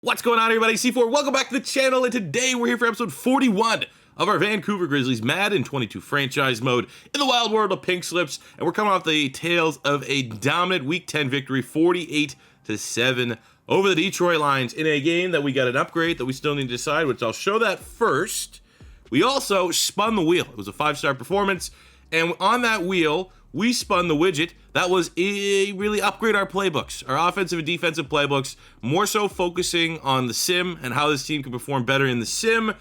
What's going on, everybody? C4, welcome back to the channel, and today we're here for episode 41 of our Vancouver Grizzlies Madden 22 franchise mode in the wild world of pink slips, and we're coming off the tails of a dominant Week 10 victory, 48-7 over the Detroit Lions in a game that we got an upgrade that we still need to decide, which I'll show that first. We also spun the wheel. It was a 5-star performance, and on that wheel, we spun the widget that was really upgrade our playbooks, our offensive and defensive playbooks, more so focusing on the sim and how this team can perform better in the sim,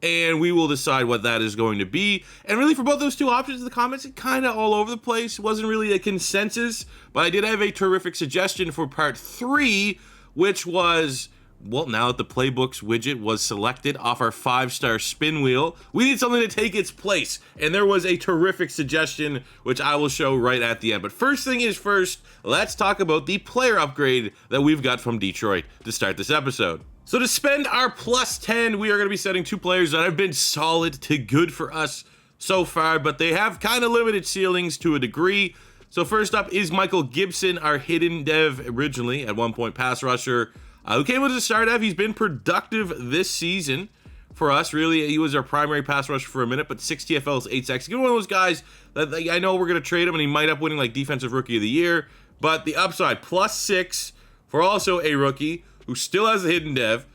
and we will decide what that is going to be. And really for both those two options in the comments, it kind of all over the place. It wasn't really a consensus, but I did have a terrific suggestion for part 3, which was, well, now that the playbooks widget was selected off our 5-star spin wheel, we need something to take its place. And there was a terrific suggestion, which I will show right at the end. But first thing is first, let's talk about the player upgrade that we've got from Detroit to start this episode. So to spend our plus 10, we are going to be setting 2 players that have been solid to good for us so far, but they have kind of limited ceilings to a degree. So first up is Michael Gibson, our hidden dev originally, at 1 point pass rusher. Who came with a start dev. He's been productive this season for us. Really, he was our primary pass rusher for a minute, but 6 TFLs, 8 sacks. He's one of those guys that I know we're going to trade him, and he might up winning like Defensive Rookie of the Year. But the upside, plus 6 for also a rookie who still has a hidden dev,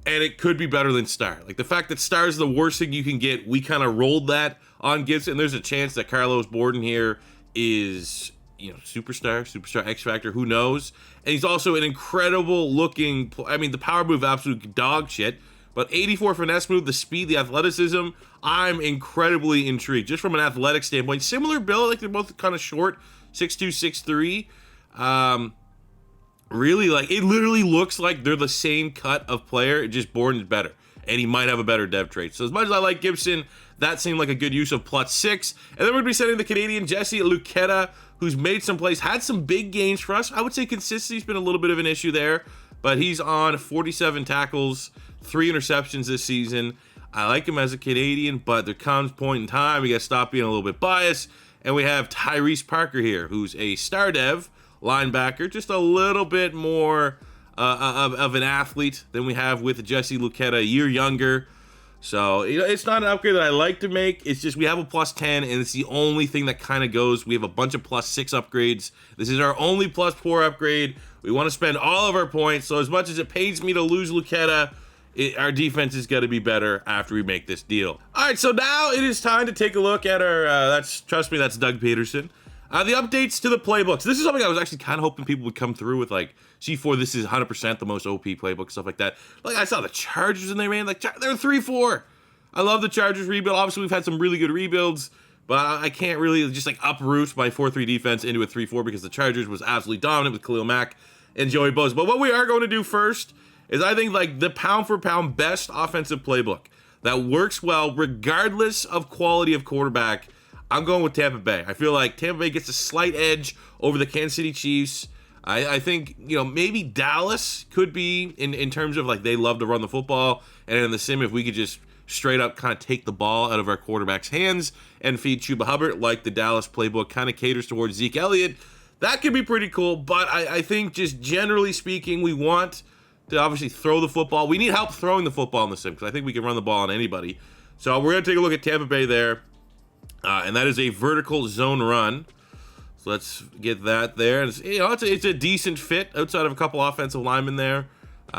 and it could be better than Star. Like the fact that Star is the worst thing you can get, we kind of rolled that on Gibson. There's a chance that Carlos Borden here is, you know, superstar X Factor, who knows? And he's also an incredible looking, I mean, the power move, absolute dog shit, but 84 finesse move, the speed, the athleticism, I'm incredibly intrigued. Just from an athletic standpoint, similar build, like they're both kind of short, 6'2", 6'3". Really, like, it literally looks like they're the same cut of player, it just Borden's better. And he might have a better dev trait. So as much as I like Gibson, that seemed like a good use of plus 6. And then we're going to be sending the Canadian Jesse Luketa, who's made some plays, had some big gains for us. I would say consistency's been a little bit of an issue there, but he's on 47 tackles, 3 interceptions this season. I like him as a Canadian, but there comes a point in time we got to stop being a little bit biased. And we have Tyrese Parker here, who's a star dev linebacker, just a little bit more of an athlete than we have with Jesse Luketa, a year younger. So, you know, it's not an upgrade that I like to make. It's just we have a plus 10, and it's the only thing that kind of goes. We have a bunch of plus 6 upgrades. This is our only plus 4 upgrade. We want to spend all of our points. So as much as it pains me to lose Luketa, our defense is going to be better after we make this deal. All right, so now it is time to take a look at our, trust me, that's Doug Peterson. The updates to the playbooks. This is something I was actually kind of hoping people would come through with, like, C4, this is 100% the most OP playbook, stuff like that. Like, I saw the Chargers in there, man. Like, they're 3-4. I love the Chargers rebuild. Obviously, we've had some really good rebuilds, but I can't really just, like, uproot my 4-3 defense into a 3-4 because the Chargers was absolutely dominant with Khalil Mack and Joey Bosa. But what we are going to do first is, I think, like, the pound-for-pound best offensive playbook that works well regardless of quality of quarterback. I'm going with Tampa Bay. I feel like Tampa Bay gets a slight edge over the Kansas City Chiefs. I think, you know, maybe Dallas could be in terms of, like, they love to run the football. And in the sim, if we could just straight up kind of take the ball out of our quarterback's hands and feed Chuba Hubbard like the Dallas playbook kind of caters towards Zeke Elliott, that could be pretty cool. But I think just generally speaking, we want to obviously throw the football. We need help throwing the football in the sim because I think we can run the ball on anybody. So we're going to take a look at Tampa Bay there. And that is a vertical zone run. So let's get that there. And it's a decent fit outside of a couple offensive linemen there.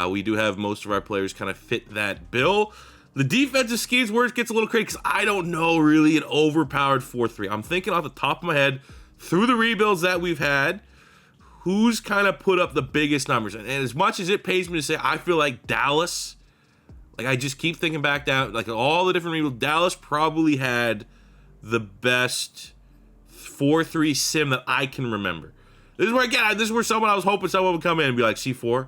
We do have most of our players kind of fit that bill. The defensive schemes where it gets a little crazy because I don't know really an overpowered 4-3. I'm thinking off the top of my head, through the rebuilds that we've had, who's kind of put up the biggest numbers. And as much as it pays me to say, I feel like Dallas, like I just keep thinking back down, like all the different rebuilds, Dallas probably had the best 4-3 sim that I can remember. This is where someone I was hoping someone would come in and be like, C4,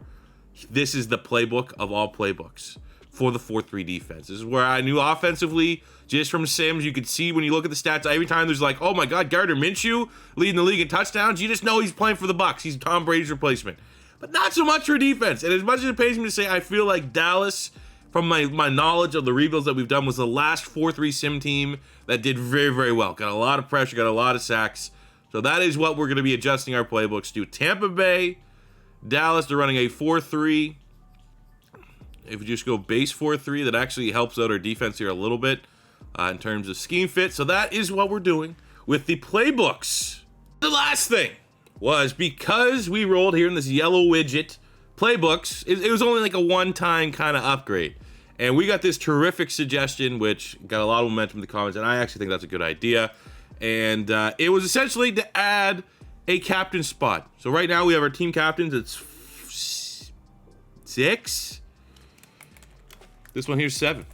this is the playbook of all playbooks for the 4-3 defense. This is where I knew offensively, just from sims, you could see when you look at the stats, every time there's like, oh my God, Gardner Minshew leading the league in touchdowns, you just know he's playing for the Bucs. He's Tom Brady's replacement. But not so much for defense. And as much as it pays me to say, I feel like Dallas, from my knowledge of the rebuilds that we've done, was the last 4-3 sim team that did very, very well. Got a lot of pressure, got a lot of sacks. So that is what we're going to be adjusting our playbooks to. Tampa Bay, Dallas, they're running a 4-3. If you just go base 4-3, that actually helps out our defense here a little bit in terms of scheme fit. So that is what we're doing with the playbooks. The last thing was, because we rolled here in this yellow widget playbooks, it was only like a one-time kind of upgrade. And we got this terrific suggestion, which got a lot of momentum in the comments, and I actually think that's a good idea. And it was essentially to add a captain spot. So right now we have our team captains. It's 6. This one here's 7.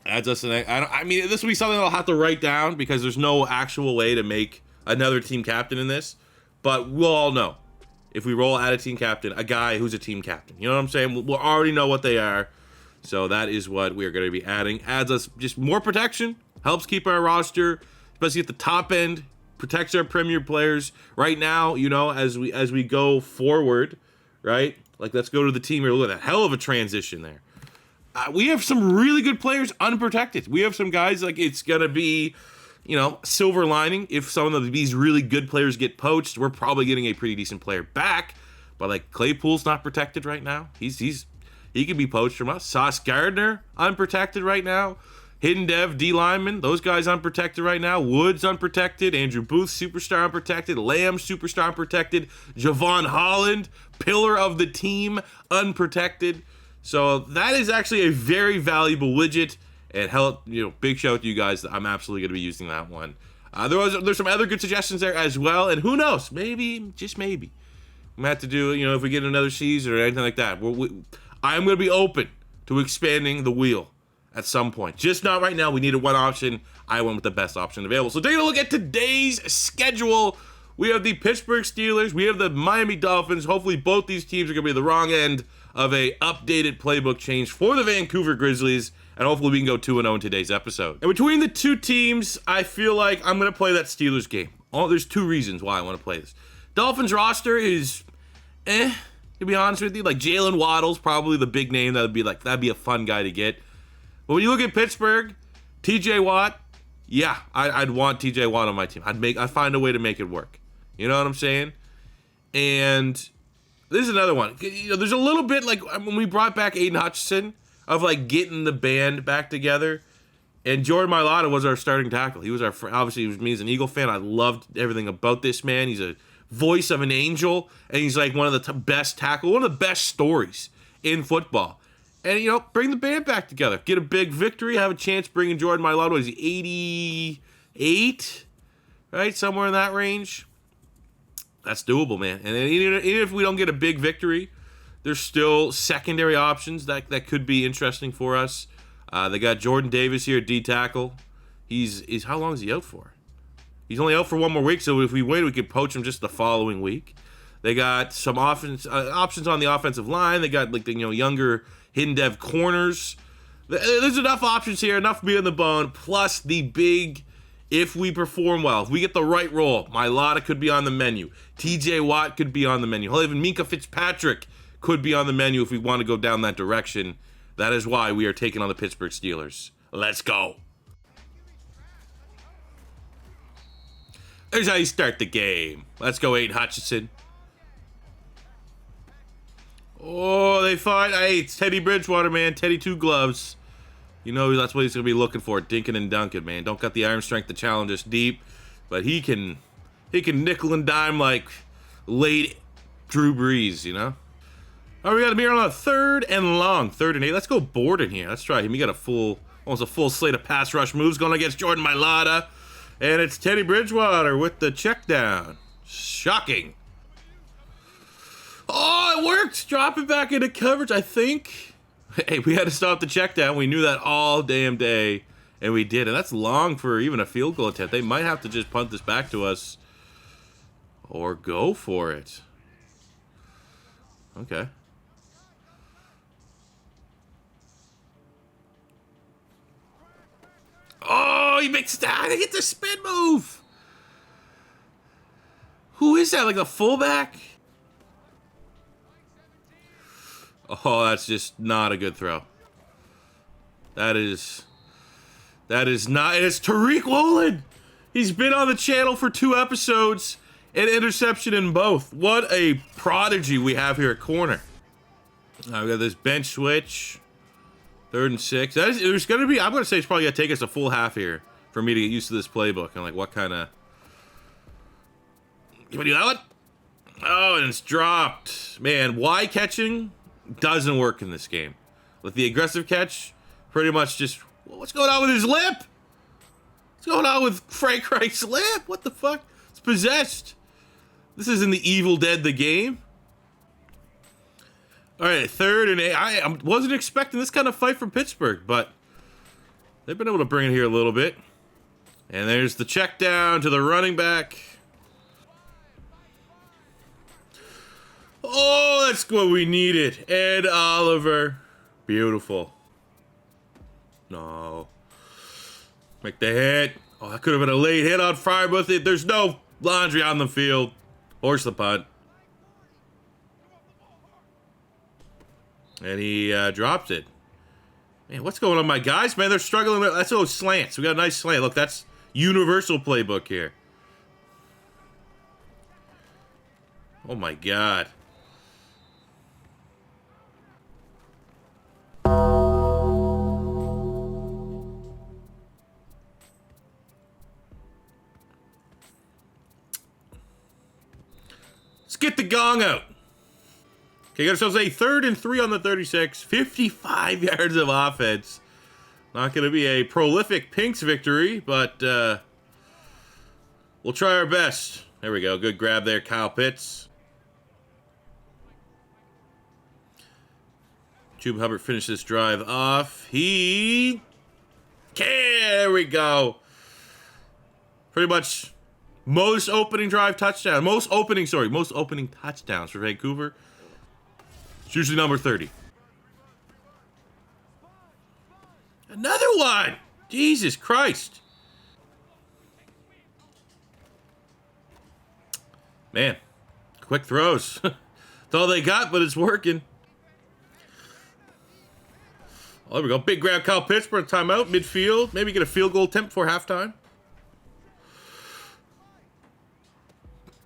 Adds us an. I mean, this will be something I'll have to write down because there's no actual way to make another team captain in this. But we'll all know if we roll add a team captain, a guy who's a team captain. You know what I'm saying? We'll already know what they are. So that is what we are going to be adding. Adds us just more protection. Helps keep our roster, especially at the top end. Protects our premier players. Right now, you know, as we go forward, right? Like, let's go to the team here. Look at that hell of a transition there. We have some really good players unprotected. We have some guys, like, it's going to be, you know, silver lining. If some of these really good players get poached, we're probably getting a pretty decent player back. But, like, Claypool's not protected right now. He can be poached from us. Sauce Gardner, unprotected right now. Hidden Dev, D lineman, those guys unprotected right now. Woods unprotected. Andrew Booth, superstar unprotected. Lamb, superstar unprotected. Javon Holland, pillar of the team, unprotected. So that is actually a very valuable widget. And hell, you know, big shout out to you guys. I'm absolutely going to be using that one. There's some other good suggestions there as well. And who knows? Maybe, just maybe, we might have to do, you know, if we get another season or anything like that. I'm going to be open to expanding the wheel at some point. Just not right now. We needed one option. I went with the best option available. So taking a look at today's schedule, we have the Pittsburgh Steelers. We have the Miami Dolphins. Hopefully both these teams are going to be the wrong end of a updated playbook change for the Vancouver Grizzlies. And hopefully we can go 2-0 in today's episode. And between the two teams, I feel like I'm going to play that Steelers game. There's 2 reasons why I want to play this. Dolphins roster is to be honest with you. Like, Jalen Waddle's probably the big name that'd be a fun guy to get. But when you look at Pittsburgh, TJ Watt, yeah, I'd want TJ Watt on my team. I'd find a way to make it work. You know what I'm saying? And this is another one. You know, there's a little bit like when we brought back Aiden Hutchinson of like getting the band back together. And Jordan Mailata was our starting tackle. He was our obviously he was me as an Eagle fan. I loved everything about this man. He's a voice of an angel, and he's like one of the best tackle, one of the best stories in football. And, you know, bring the band back together. Get a big victory. Have a chance bringing Jordan Mailata. Is he 88? Right? Somewhere in that range. That's doable, man. And even if we don't get a big victory, there's still secondary options that could be interesting for us. They got Jordan Davis here, D tackle. He's how long is he out for? He's only out for 1 more week, so if we win, we could poach him just the following week. They got some options on the offensive line. They got, like, the, you know, younger hidden dev corners. There's enough options here, enough meat on the bone, plus the big, if we perform well, if we get the right role, Mailata could be on the menu. TJ Watt could be on the menu. Hell, even Minka Fitzpatrick could be on the menu if we want to go down that direction. That is why we are taking on the Pittsburgh Steelers. Let's go. There's how you start the game. Let's go, Aiden Hutchinson. Oh, they fight. Hey, it's Teddy Bridgewater, man. Teddy Two Gloves. You know that's what he's going to be looking for. Dinking and dunking, man. Don't got the arm strength to challenge us deep. But he can nickel and dime like late Drew Brees, you know? All right, we got him here on a 3rd and long. 3rd and 8. Let's go Borden here. Let's try him. We got almost a full slate of pass rush moves going against Jordan Mailata. And it's Teddy Bridgewater with the check down. Shocking. Oh, it worked. Drop it back into coverage, I think. Hey, we had to stop the check down. We knew that all damn day, and we did. And that's long for even a field goal attempt. They might have to just punt this back to us or go for it. Okay. Oh, he makes that. He hits a spin move. Who is that? Like a fullback? Oh, that's just not a good throw. That is not. It's Tariq Woolen. He's been on the channel for 2 episodes and interception in both. What a prodigy we have here at corner. We got this bench switch. 3rd and 6. There's going to be, I'm going to say it's probably going to take us a full half here for me to get used to this playbook. And like, what kind of... Can we do that one? Oh, and it's dropped. Man, Y catching doesn't work in this game. With the aggressive catch, pretty much just... What's going on with his lip? What's going on with Frank Reich's lip? What the fuck? It's possessed. This isn't the Evil Dead the game. All right, 3rd and 8. I wasn't expecting this kind of fight from Pittsburgh, but they've been able to bring it here a little bit. And there's the check down to the running back. Oh, that's what we needed. Ed Oliver. Beautiful. No. Make the hit. Oh, that could have been a late hit on Fryer, but there's no laundry on the field. Horse the punt. And he dropped it. Man, what's going on, my guys? Man, they're struggling. That's those slants. We got a nice slant. Look, that's universal playbook here. Oh, my God. Let's get the gong out. Okay, got ourselves a 3rd and 3 on the 36. 55 yards of offense. Not going to be a prolific Pinks victory, but we'll try our best. There we go. Good grab there, Kyle Pitts. Chuba Hubbard finished this drive off. There we go. Pretty much most opening touchdowns for Vancouver. It's usually number 30. Another one! Jesus Christ. Man, quick throws. That's all they got, but it's working. Oh, there we go. Big grab, Kyle Pitts for a timeout, midfield. Maybe get a field goal attempt before halftime.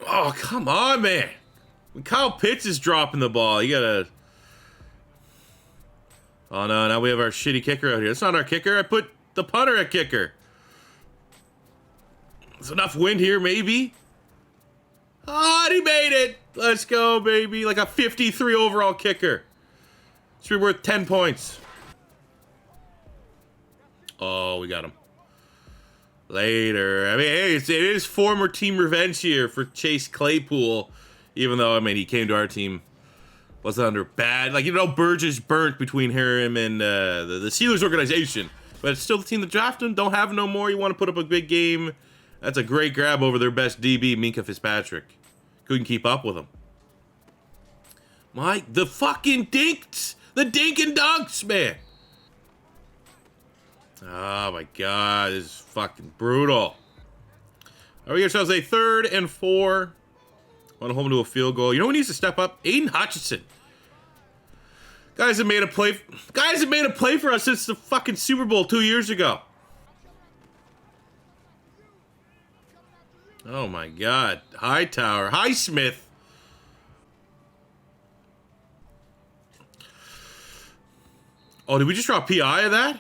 Oh, come on, man. When Kyle Pitts is dropping the ball, you gotta... Oh, no, now we have our shitty kicker out here. That's not our kicker. I put the punter at kicker. There's enough wind here, maybe. Oh, and he made it. Let's go, baby. Like a 53 overall kicker. Should be worth 10 points. Oh, we got him. Later. I mean, hey, it is former team revenge here for Chase Claypool. Even though, I mean, he came to our team. Wasn't under bad. Like, you know, Burgess burnt between him and the Steelers organization. But it's still the team that drafted him. Don't have him no more. You want to put up a big game. That's a great grab over their best DB, Minka Fitzpatrick. Couldn't keep up with him. The fucking dinks. The dink and dunks, man. Oh, my God. This is fucking brutal. All right, we get ourselves a 3rd and 4. Want to hold him to a field goal. You know who needs to step up? Aiden Hutchinson. Guys have made a play for us since the fucking Super Bowl 2 years ago. Oh, my God. Hightower. Highsmith. Oh, did we just draw PI of that?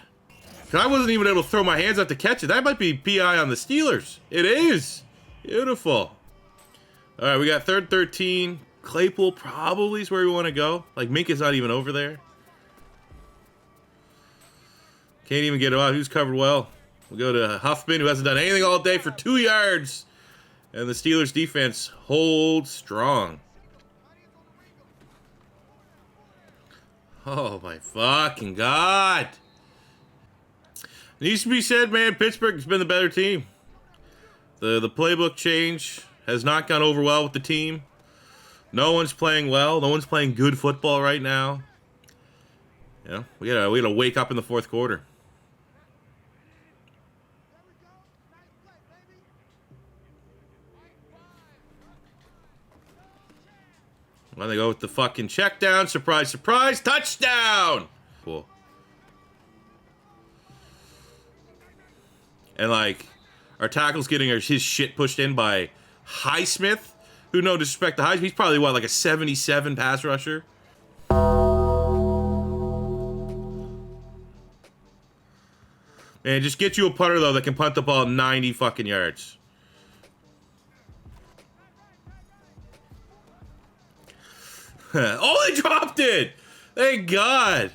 I wasn't even able to throw my hands out to catch it. That might be PI on the Steelers. It is. Beautiful. All right, we got 3rd 13. Claypool probably is where we want to go. Like, Minka's not even over there. Can't even get him out. Who's covered well? We'll go to Huffman, who hasn't done anything all day, for 2 yards. And the Steelers defense holds strong. Oh, my fucking God. It needs to be said, man, Pittsburgh has been the better team. The playbook change has not gone over well with the team. No one's playing well. No one's playing good football right now. You know, we gotta wake up in the 4th quarter. Well, they go with the fucking check down. Surprise, surprise. Touchdown! Cool. And, like, our tackle's getting his shit pushed in by Highsmith, who, no disrespect to Highsmith, he's probably, what, like a 77 pass rusher? Man, just get you a punter, though, that can punt the ball 90 fucking yards. Oh, they dropped it! Thank God.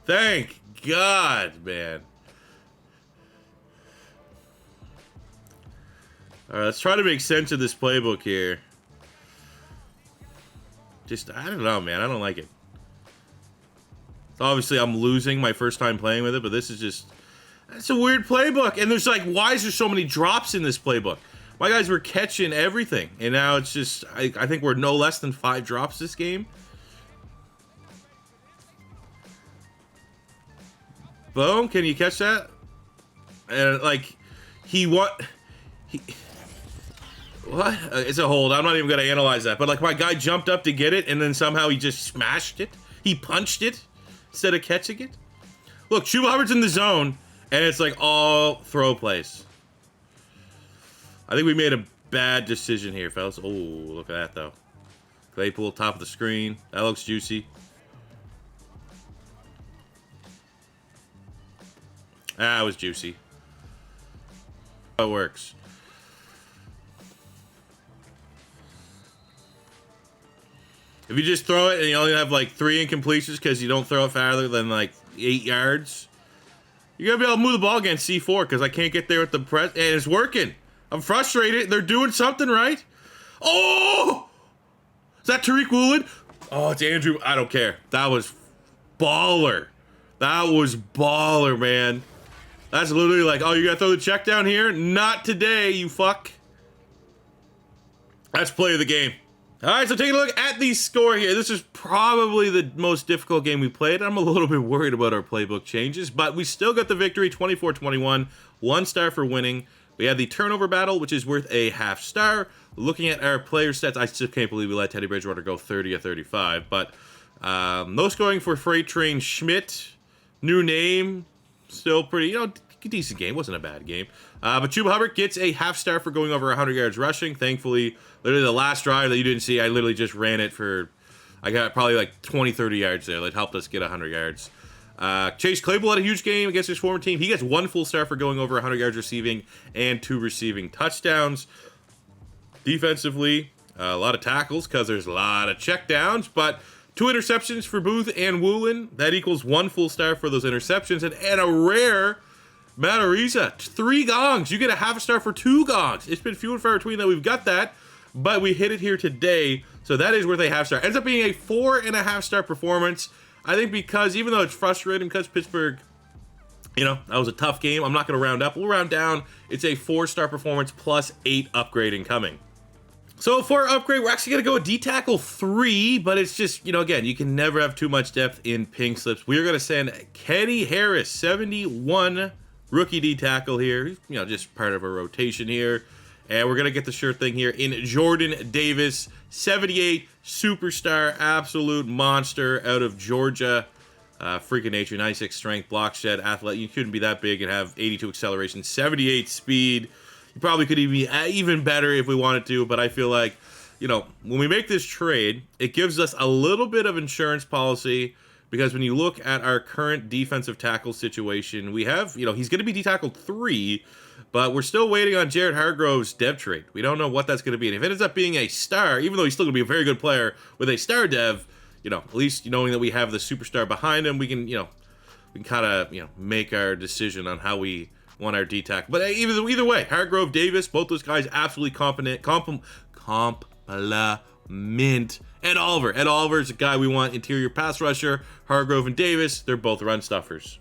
Thank God, man. Alright, let's try to make sense of this playbook here. Just, I don't know, man. I don't like it. Obviously, I'm losing my first time playing with it, but this is just... It's a weird playbook. And there's like, why is there so many drops in this playbook? My guys were catching everything. And now it's just, I think we're no less than 5 drops this game. Boom, can you catch that? And like, what? It's a hold. I'm not even going to analyze that. But like, my guy jumped up to get it, and then somehow he just smashed it. He punched it instead of catching it. Look, Chuba Hubbard's in the zone, and it's like all throw plays. I think we made a bad decision here, fellas. Oh, look at that, though. Claypool, top of the screen. That looks juicy. That was juicy. It works. If you just throw it and you only have like 3 incompletions because you don't throw it farther than like 8 yards, you're going to be able to move the ball against C4 because I can't get there with the press. And it's working. I'm frustrated. They're doing something right. Oh! Is that Tariq Woolen? Oh, it's Andrew. I don't care. That was baller. That was baller, man. That's literally like, oh, you got to throw the check down here? Not today, you fuck. That's play of the game. All right, so taking a look at the score here. This is probably the most difficult game we played. I'm a little bit worried about our playbook changes, but we still got the victory, 24-21. 1 star for winning. We had the turnover battle, which is worth a half star. Looking at our player stats, I still can't believe we let Teddy Bridgewater go 30 of 35. But no scoring for Freight Train Schmidt. New name. Still pretty, decent game. Wasn't a bad game. But Chuba Hubbard gets a half star for going over 100 yards rushing. Thankfully, literally the last drive that you didn't see, I literally just ran it for, I got probably like 20, 30 yards there. That helped us get 100 yards. Chase Claypool had a huge game against his former team. He gets 1 full star for going over 100 yards receiving and 2 receiving touchdowns. Defensively, a lot of tackles because there's a lot of checkdowns, but 2 interceptions for Booth and Woolen. That equals 1 full star for those interceptions, and a rare Matt Ariza, 3 gongs. You get a half a star for 2 gongs. It's been few and far between that we've got that, but we hit it here today, so that is worth a half star. Ends up being a 4.5 star performance. I think because, even though it's frustrating because Pittsburgh, that was a tough game, I'm not going to round up. We'll round down. It's a 4-star performance plus 8 upgrading coming. So for our upgrade, we're actually going to go with D-Tackle 3, but it's just, again, you can never have too much depth in pink slips. We're going to send Kenny Harris, 71 rookie D-Tackle here. He's, just part of a rotation here. And we're going to get the sure thing here in Jordan Davis, 78 superstar, absolute monster out of Georgia. Freaking nature, 96 strength, block shed, athlete. You couldn't be that big and have 82 acceleration, 78 speed. You probably could be even better if we wanted to, but I feel like, when we make this trade, it gives us a little bit of insurance policy, because when you look at our current defensive tackle situation, we have, he's going to be D-Tackle 3, but we're still waiting on Jared Hargrove's dev trade. We don't know what that's going to be. And if it ends up being a star, even though he's still going to be a very good player with a star dev, at least knowing that we have the superstar behind him, we can kind of, make our decision on how we want our D-Tackle. But either way, Hargrove, Davis, both those guys absolutely competent, compliment. And Oliver. Ed Oliver is a guy we want interior pass rusher. Hargrove and Davis, they're both run stuffers.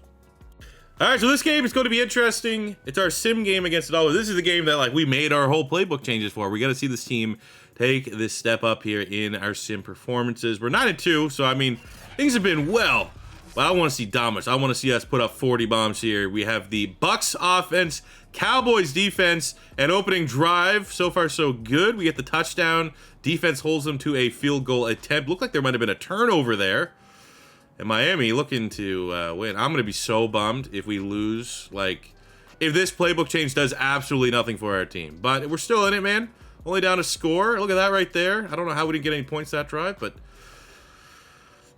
All right, so this game is going to be interesting. It's our sim game against Ed Oliver. This is the game that we made our whole playbook changes for. We got to see this team take this step up here in our sim performances. We're 9-2, so things have been well. But I want to see dominance. I want to see us put up 40 bombs here. We have the Bucks offense, Cowboys defense, and opening drive. So far, so good. We get the touchdown. Defense holds them to a field goal attempt. Looked like there might have been a turnover there. And Miami looking to win. I'm going to be so bummed if we lose. If this playbook change does absolutely nothing for our team. But we're still in it, man. Only down a score. Look at that right there. I don't know how we didn't get any points that drive, but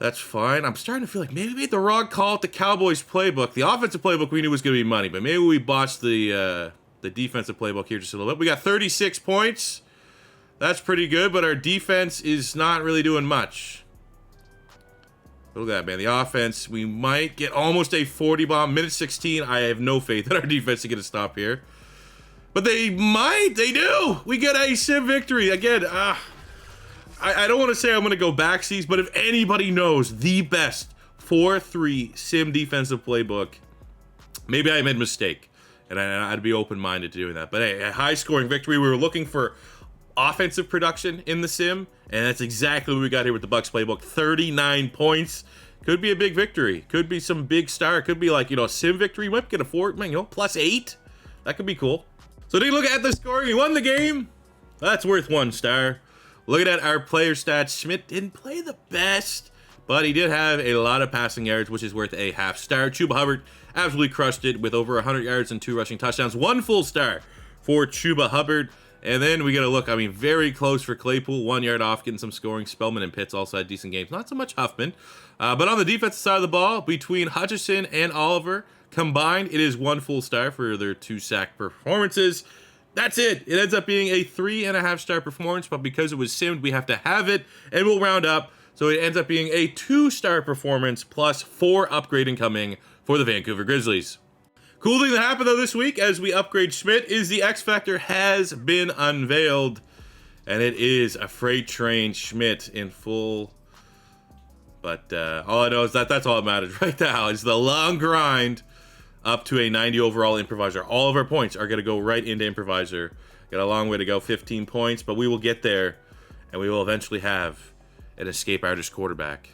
That's fine. I'm starting to feel like maybe we made the wrong call at the Cowboys playbook. The offensive playbook we knew was going to be money, but maybe we botched the defensive playbook here just a little bit. We got 36 points. That's pretty good, but our defense is not really doing much. Look at that, man. The offense, we might get almost a 40 bomb. Minute 16, I have no faith in our defense to get a stop here. But they might. They do. We get a sim victory. Again, I don't want to say I'm going to go backsies, but if anybody knows the best 4-3 sim defensive playbook, maybe I made a mistake, and I'd be open-minded to doing that. But hey, a high-scoring victory. We were looking for offensive production in the sim, and that's exactly what we got here with the Bucs playbook. 39 points. Could be a big victory. Could be some big star. Could be like, you know, a sim victory. We might get a 4, man, you know, +8. That could be cool. So take a look at the scoring. We won the game. That's worth 1 star. Looking at our player stats, Schmidt didn't play the best, but he did have a lot of passing yards, which is worth a ½ star. Chuba Hubbard absolutely crushed it with over 100 yards and 2 rushing touchdowns. 1 full star for Chuba Hubbard. And then we got to look, I mean, very close for Claypool. 1 yard off, getting some scoring. Spellman and Pitts also had decent games. Not so much Huffman. But on the defensive side of the ball, between Hutchinson and Oliver, combined, it is 1 full star for their 2 sack performances. That's it. It ends up being a 3.5 star performance, but because it was simmed, we have to have it, and we'll round up. So it ends up being a 2 star performance plus 4 upgrading coming for the Vancouver Grizzlies. Cool thing that happened though this week as we upgrade Schmidt is the X Factor has been unveiled, and it is a freight train Schmidt in full. But all I know is that that's all that matters right now is the long grind up to a 90 overall improviser. All of our points are going to go right into improviser. Got a long way to go, 15 points, but we will get there, and we will eventually have an escape artist quarterback.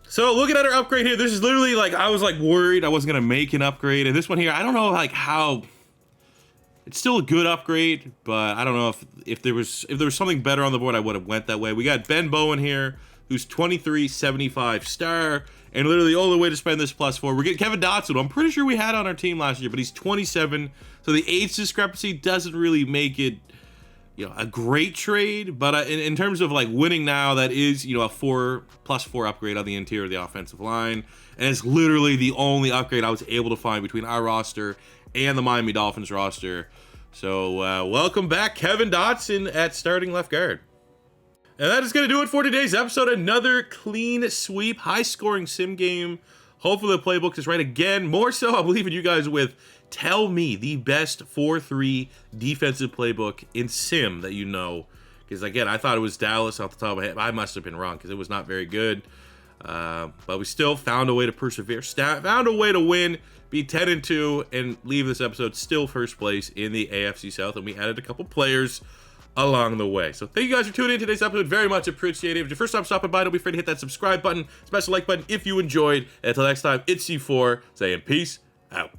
So looking at our upgrade here, this is literally like, I was like worried I wasn't going to make an upgrade, and this one here, I don't know like how, it's still a good upgrade, but I don't know if there was something better on the board, I would have went that way. We got Ben Bowen here, who's 23.75 star, and literally the only way to spend this +4, we're getting Kevin Dotson, who I'm pretty sure we had on our team last year, but he's 27, so the age discrepancy doesn't really make it, you know, a great trade, but in terms of like winning now, that is, you know, a +4 upgrade on the interior of the offensive line, and it's literally the only upgrade I was able to find between our roster and the Miami Dolphins roster. So welcome back, Kevin Dotson at starting left guard. And that is going to do it for today's episode. Another clean sweep, high-scoring sim game. Hopefully the playbook is right again. More so, I believe in you guys with tell me the best 4-3 defensive playbook in sim that you know. Because, again, I thought it was Dallas off the top of my head. I must have been wrong because it was not very good. But we still found a way to persevere. Found a way to win, be 10-2, and leave this episode still first place in the AFC South. And we added a couple players along the way. So thank you guys for tuning in to today's episode. Very much appreciated. If it's your first time stopping by, don't be afraid to hit that subscribe button, smash the like button if you enjoyed. And until next time, it's C4 saying peace out.